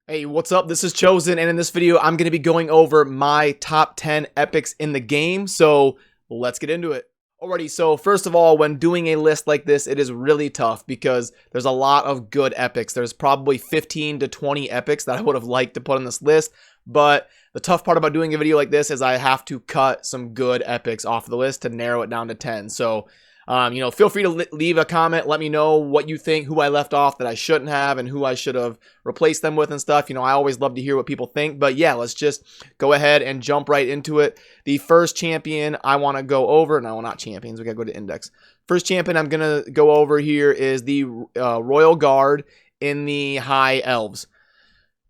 Hey, what's up? This is Chosen, and in this video, I'm going to be going over my top 10 epics in the game, so let's get into it. Alrighty, so first of all, when doing a list like this, it is really tough because there's a lot of good epics. There's probably 15 to 20 epics that I would have liked to put on this list, but the tough part about doing a video like this is I have to cut some good epics off the list to narrow it down to 10, so feel free to leave a comment. Let me know what you think, who I left off that I shouldn't have, and who I should have replaced them with and stuff. I always love to hear what people think. But yeah, let's just go ahead and jump right into it. The first champion I want to go over, no, not champions. We got to go to index. First champion I'm going to go over here is the Royal Guard in the High Elves.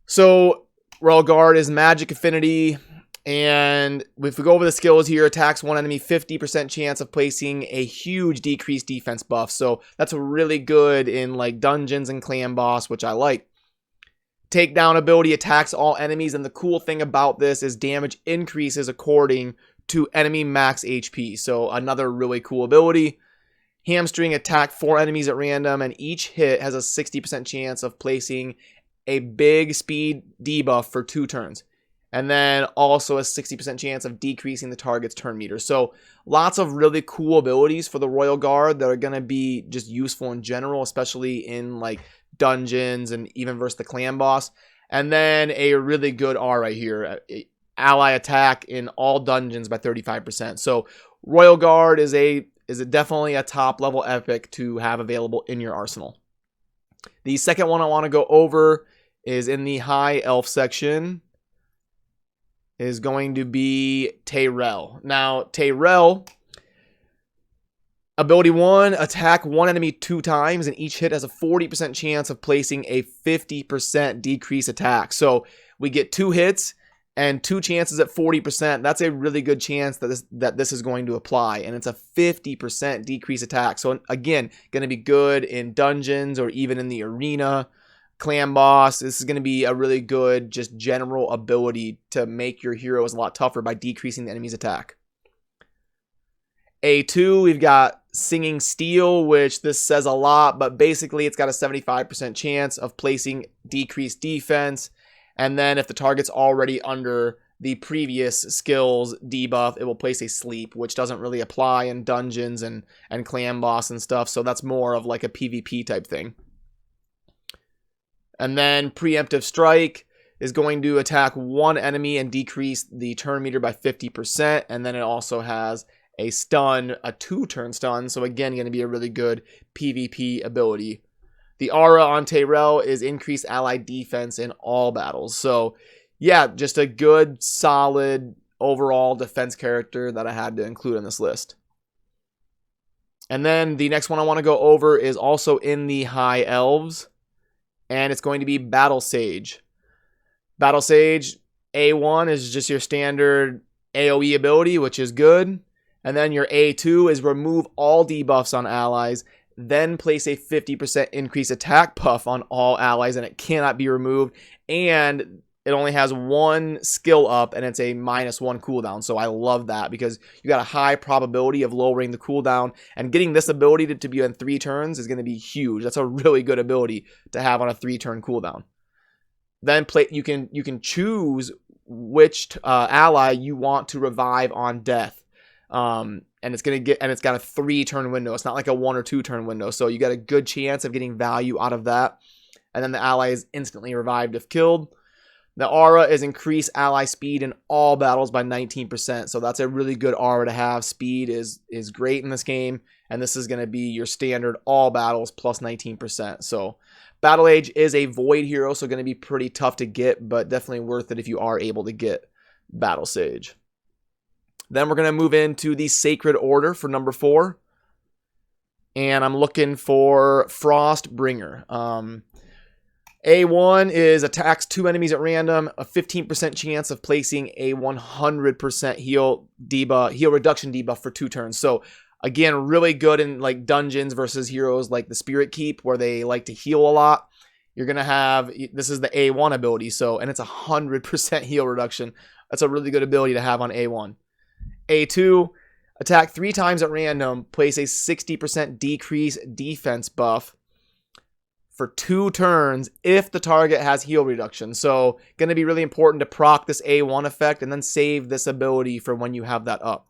So Royal Guard is magic affinity. And if we go over the skills here, attacks one enemy, 50% chance of placing a huge decreased defense buff. So that's really good in like dungeons and clan boss, which I like. Takedown ability attacks all enemies. And the cool thing about this is damage increases according to enemy max HP. So another really cool ability. Hamstring attack 4 enemies at random. And each hit has a 60% chance of placing a big speed debuff for 2 turns. And then also a 60% chance of decreasing the target's turn meter. So lots of really cool abilities for the Royal Guard that are going to be just useful in general, especially in like dungeons and even versus the clan boss. And then a really good R right here, ally attack in all dungeons by 35%. So Royal Guard is definitely a top level epic to have available in your arsenal. The second one I want to go over is in the High Elf section. Is going to be Tyrell. Now, Tyrell, ability 1, attack one enemy 2 times, and each hit has a 40% chance of placing a 50% decrease attack. So we get 2 hits and 2 chances at 40%. That's a really good chance that this is going to apply, and it's a 50% decrease attack. So again, going to be good in dungeons or even in the arena. Clan boss, this is going to be a really good just general ability to make your heroes a lot tougher by decreasing the enemy's attack. A2, we've got Singing Steel, which this says a lot, but basically it's got a 75% chance of placing decreased defense. And then if the target's already under the previous skills debuff, it will place a sleep, which doesn't really apply in dungeons and clan boss and stuff. So that's more of like a PvP type thing. And then Preemptive Strike is going to attack one enemy and decrease the turn meter by 50%. And then it also has a stun, a 2-turn stun. So again, going to be a really good PvP ability. The aura on Tyrell is increased ally defense in all battles. So yeah, just a good, solid overall defense character that I had to include on this list. And then the next one I want to go over is also in the High Elves. And it's going to be Battle Sage. Battle Sage, A1 is just your standard AoE ability, which is good. And then your A2 is remove all debuffs on allies, then place a 50% increased attack buff on all allies, and it cannot be removed. And it only has 1 skill up, and it's a -1 cooldown. So I love that because you got a high probability of lowering the cooldown, and getting this ability to be on 3 turns is going to be huge. That's a really good ability to have on a 3-turn cooldown. Then you can choose which ally you want to revive on death. And it's got a 3-turn window. It's not like a 1 or 2-turn window. So you got a good chance of getting value out of that. And then the ally is instantly revived if killed. The aura is increased ally speed in all battles by 19%. So that's a really good aura to have. Speed is great in this game. And this is going to be your standard all battles plus 19%. So Battle Age is a void hero, so going to be pretty tough to get, but definitely worth it if you are able to get Battle Sage. Then we're going to move into the Sacred Order for number 4. And I'm looking for Frostbringer. A1 is attacks 2 enemies at random, a 15% chance of placing a 100% heal reduction debuff for 2 turns. So again, really good in like dungeons versus heroes like the Spirit Keep, where they like to heal a lot. You're going to have, this is the A1 ability, and it's 100% heal reduction. That's a really good ability to have on A1. A2, attack 3 times at random, place a 60% decrease defense buff for 2 turns if the target has heal reduction. So going to be really important to proc this A1 effect and then save this ability for when you have that up.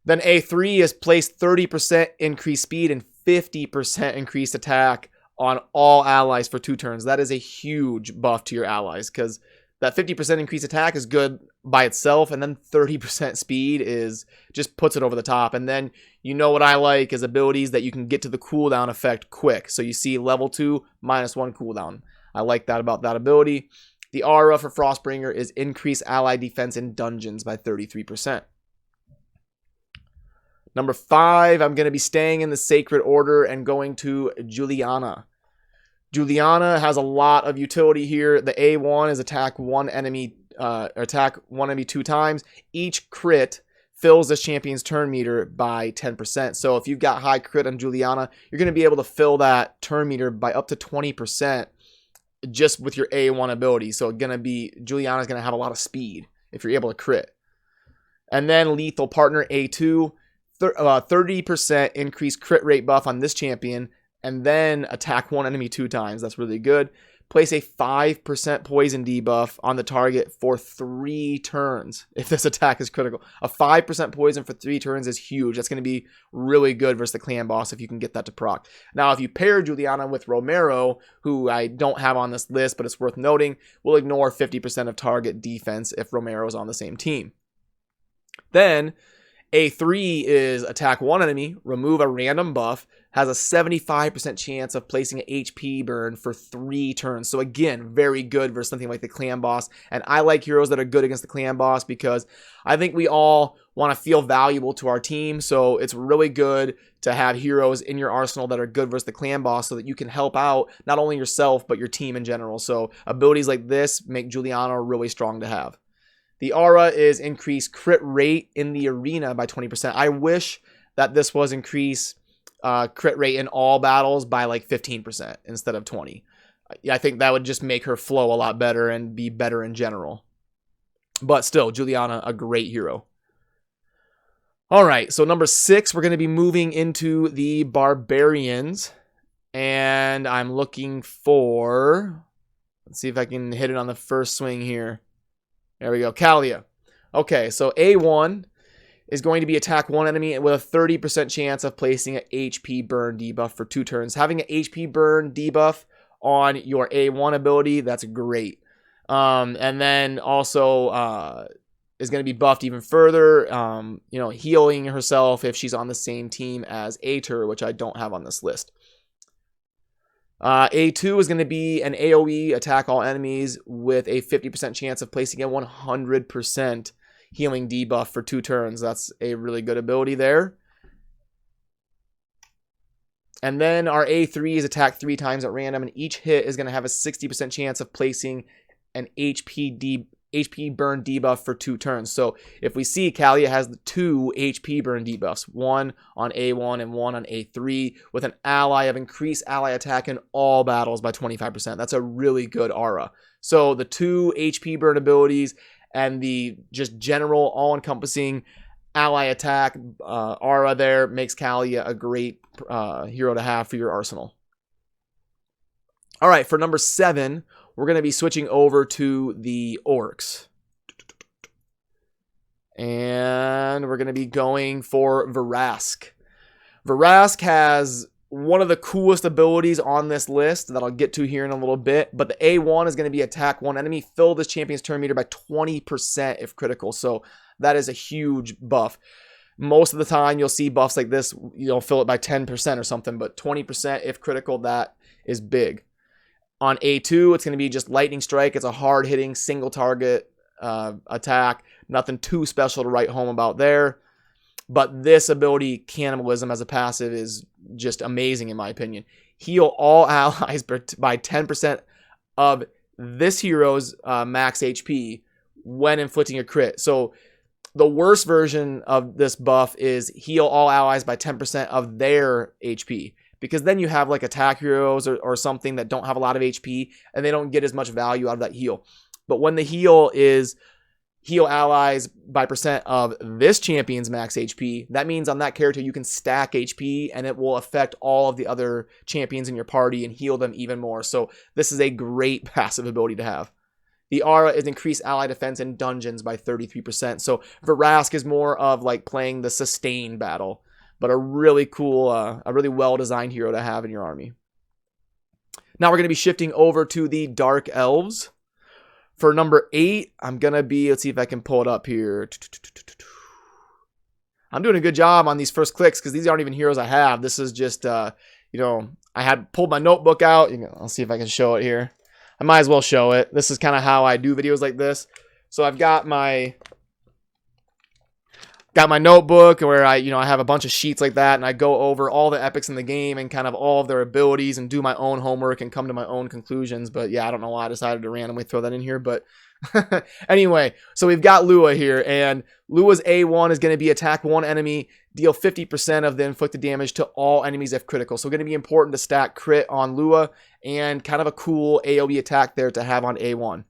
Then A3 is place 30% increased speed and 50% increased attack on all allies for 2 turns. That is a huge buff to your allies because that 50% increased attack is good by itself, and then 30% speed is just puts it over the top. And then you know what I like is abilities that you can get to the cooldown effect quick. So you see level 2 -1 cooldown. I like that about that ability. The aura for Frostbringer is increase ally defense in dungeons by 33%. Number 5, I'm going to be staying in the Sacred Order and going to Juliana. Juliana has a lot of utility here. The A1 is attack one enemy 2 times. Each crit fills the champion's turn meter by 10%. So if you've got high crit on Juliana, you're going to be able to fill that turn meter by up to 20% just with your A1 ability. So Juliana's going to have a lot of speed if you're able to crit. And then Lethal Partner A2, 30% increased crit rate buff on this champion, and then attack one enemy 2 times. That's really good. Place a 5% poison debuff on the target for 3 turns if this attack is critical. A 5% poison for 3 turns is huge. That's going to be really good versus the clan boss if you can get that to proc. Now, if you pair Juliana with Romero, who I don't have on this list, but it's worth noting, we'll ignore 50% of target defense if Romero is on the same team. Then A3 is attack one enemy, remove a random buff, has a 75% chance of placing an HP burn for 3 turns. So again, very good versus something like the clan boss. And I like heroes that are good against the clan boss because I think we all want to feel valuable to our team. So it's really good to have heroes in your arsenal that are good versus the clan boss so that you can help out not only yourself, but your team in general. So abilities like this make Juliana really strong to have. The aura is increased crit rate in the arena by 20%. I wish that this was increased crit rate in all battles by like 15% instead of 20. I think that would just make her flow a lot better and be better in general. But still, Juliana, a great hero. All right, so number 6, we're going to be moving into the Barbarians. And I'm looking for... Let's see if I can hit it on the first swing here. There we go, Kalia. Okay, so A1 is going to be attack one enemy with a 30% chance of placing an HP burn debuff for 2 turns. Having an HP burn debuff on your A1 ability, that's great. And then also is going to be buffed even further, healing herself if she's on the same team as Atur, which I don't have on this list. A2 is going to be an AoE, attack all enemies with a 50% chance of placing a 100% healing debuff for 2 turns. That's a really good ability there. And then our A3 is attack 3 times at random, and each hit is going to have a 60% chance of placing an HP burn debuff for 2 turns. So if we see, Kalia has the 2 HP burn debuffs, one on A1 and one on A3, with an ally of increased ally attack in all battles by 25%. That's a really good aura. So the 2 HP burn abilities and the just general all-encompassing ally attack aura there makes Kalia a great hero to have for your arsenal. All right, for number 7, we're going to be switching over to the orcs. And we're going to be going for Vrask. Vrask has one of the coolest abilities on this list that I'll get to here in a little bit. But the A1 is going to be attack one enemy, fill this champion's turn meter by 20% if critical. So that is a huge buff. Most of the time you'll see buffs like this, fill it by 10% or something. But 20% if critical, that is big. On A2, it's going to be just Lightning Strike. It's a hard-hitting, single-target attack. Nothing too special to write home about there. But this ability, Cannibalism, as a passive is just amazing in my opinion. Heal all allies by 10% of this hero's max HP when inflicting a crit. So the worst version of this buff is heal all allies by 10% of their HP. Because then you have like attack heroes or something that don't have a lot of HP and they don't get as much value out of that heal. But when the heal is heal allies by percent of this champion's max HP. That means on that character you can stack HP and it will affect all of the other champions in your party and heal them even more. So this is a great passive ability to have. The aura is increased ally defense in dungeons by 33%. So Vrask is more of like playing the sustain battle, but a really cool, a really well-designed hero to have in your army. Now we're going to be shifting over to the Dark Elves. For number 8, I'm going to be, let's see if I can pull it up here. I'm doing a good job on these first clicks because these aren't even heroes I have. This is just, I had pulled my notebook out. I'll see if I can show it here. I might as well show it. This is kind of how I do videos like this. So I've got my notebook where I have a bunch of sheets like that, and I go over all the epics in the game and kind of all of their abilities and do my own homework and come to my own conclusions. But yeah, I don't know why I decided to randomly throw that in here, but anyway, so we've got Lua here, and Lua's A1 is going to be attack one enemy, deal 50% of the inflicted damage to all enemies if critical. So going to be important to stack crit on Lua, and kind of a cool AoE attack there to have on A1.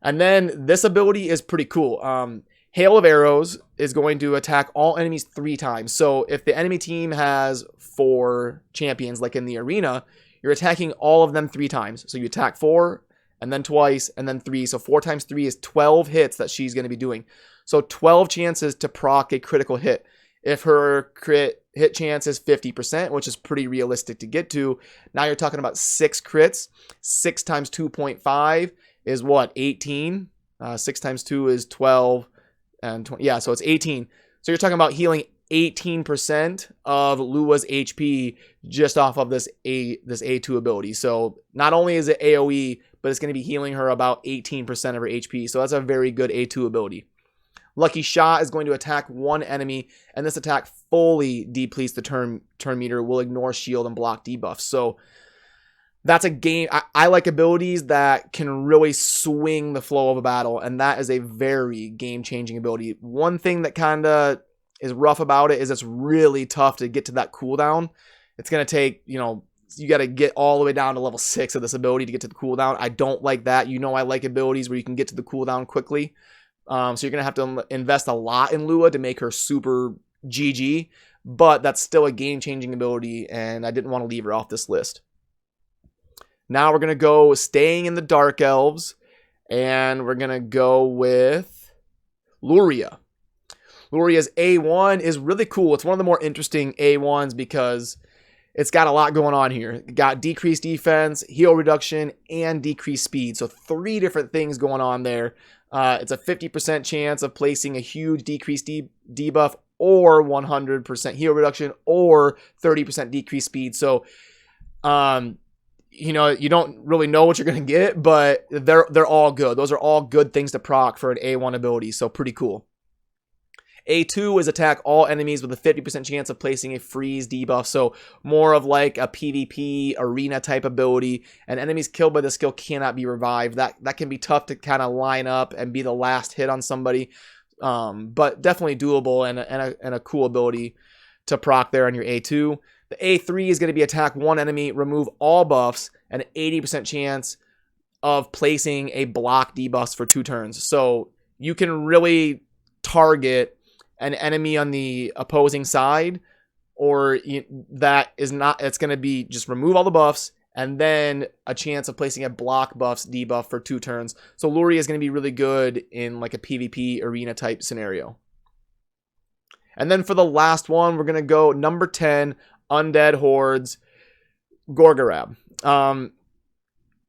And then this ability is pretty cool. Hail of Arrows is going to attack all enemies 3 times. So if the enemy team has 4 champions, like in the arena, you're attacking all of them 3 times. So you attack 4, and then twice, and then 3. So 4 times 3 is 12 hits that she's going to be doing. So 12 chances to proc a critical hit. If her crit hit chance is 50%, which is pretty realistic to get to, now you're talking about 6 crits. 6 times 2.5 is what? 18? 6 times 2 is 12. And 20, yeah, so it's 18. So you're talking about healing 18% of Lua's HP just off of this A2 ability. So not only is it AoE, but it's going to be healing her about 18% of her HP. So that's a very good A2 ability. Lucky Shot is going to attack one enemy, and this attack fully depletes the turn meter, will ignore shield and block debuffs. So that's a game. I like abilities that can really swing the flow of a battle, and that is a very game-changing ability. One thing that kind of is rough about it is it's really tough to get to that cooldown. It's going to take, you got to get all the way down to level 6 of this ability to get to the cooldown. I don't like that. I like abilities where you can get to the cooldown quickly. So you're going to have to invest a lot in Lua to make her super GG, but that's still a game-changing ability, and I didn't want to leave her off this list. Now we're going to go staying in the Dark Elves, and we're going to go with Luria. Luria's A1 is really cool. It's one of the more interesting A1s because it's got a lot going on here. It got decreased defense, heal reduction, and decreased speed. So 3 different things going on there. It's a 50% chance of placing a huge decreased debuff, or 100% heal reduction, or 30% decreased speed. So, you don't really know what you're going to get, but they're all good. Those are all good things to proc for an A1 ability, so pretty cool. A2 is attack all enemies with a 50% chance of placing a freeze debuff, so more of like a PvP arena type ability, and enemies killed by the skill cannot be revived. That can be tough to kind of line up and be the last hit on somebody, but definitely doable and a cool ability to proc there on your A2. The A3 is going to be attack one enemy, remove all buffs, and an 80% chance of placing a block debuff for 2 turns. So you can really target an enemy on the opposing side, or it's going to be just remove all the buffs and then a chance of placing a block buffs debuff for 2 turns. So Luria is going to be really good in like a PvP arena type scenario. And then for the last one, we're going to go number 10, Undead Hordes, Gorgorab. And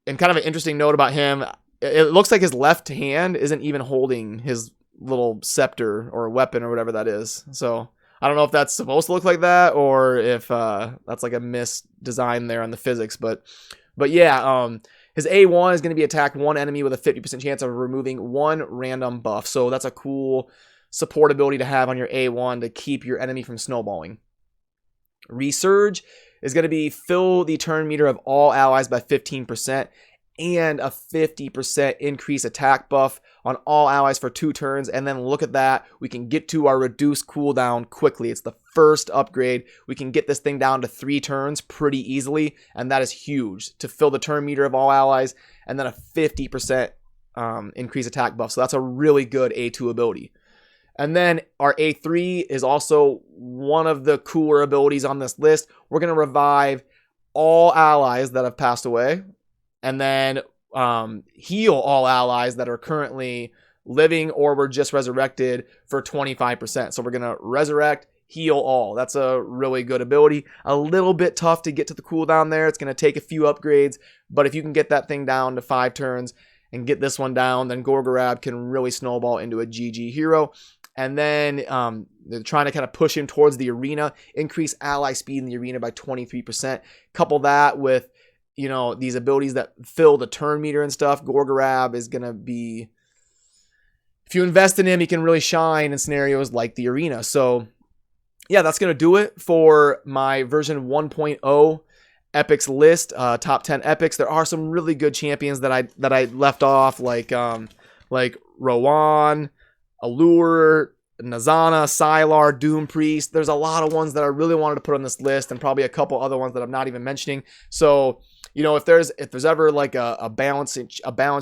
kind of an interesting note about him, it looks like his left hand isn't even holding his little scepter or weapon or whatever that is. So I don't know if that's supposed to look like that or if that's like a misdesign there on the physics. But yeah, his A1 is going to be attack one enemy with a 50% chance of removing 1 random buff. So that's a cool support ability to have on your A1 to keep your enemy from snowballing. Resurge is going to be fill the turn meter of all allies by 15% and a 50% increase attack buff on all allies for 2 turns. And then look at that, we can get to our reduced cooldown quickly. It's the first upgrade. We can get this thing down to 3 turns pretty easily, and that is huge to fill the turn meter of all allies, and then a 50% increase attack buff. So that's a really good A2 ability. And then our A3 is also one of the cooler abilities on this list. We're going to revive all allies that have passed away, and then heal all allies that are currently living or were just resurrected for 25%. So we're going to resurrect, heal all. That's a really good ability. A little bit tough to get to the cooldown there. It's going to take a few upgrades, but if you can get that thing down to 5 turns and get this one down, then Gorgorab can really snowball into a GG hero. And then they're trying to kind of push him towards the arena, increase ally speed in the arena by 23%. Couple that with, you know, these abilities that fill the turn meter and stuff. Gorgorab is going to be, if you invest in him, he can really shine in scenarios like the arena. So yeah, that's going to do it for my version 1.0 epics list, top 10 epics. There are some really good champions that I left off, like Rowan, Allure, Nazana, Sylar, Doom Priest. There's a lot of ones that I really wanted to put on this list, and probably a couple other ones that I'm not even mentioning. So, you know, if there's ever like a balance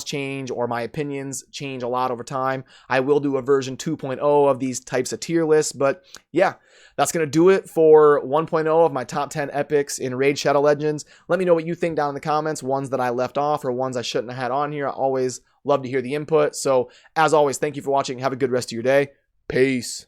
change, or my opinions change a lot over time, I will do a version 2.0 of these types of tier lists. But yeah, that's going to do it for 1.0 of my top 10 epics in Raid Shadow Legends. Let me know what you think down in the comments, ones that I left off or ones I shouldn't have had on here. I always love to hear the input. So as always, thank you for watching. Have a good rest of your day. Peace.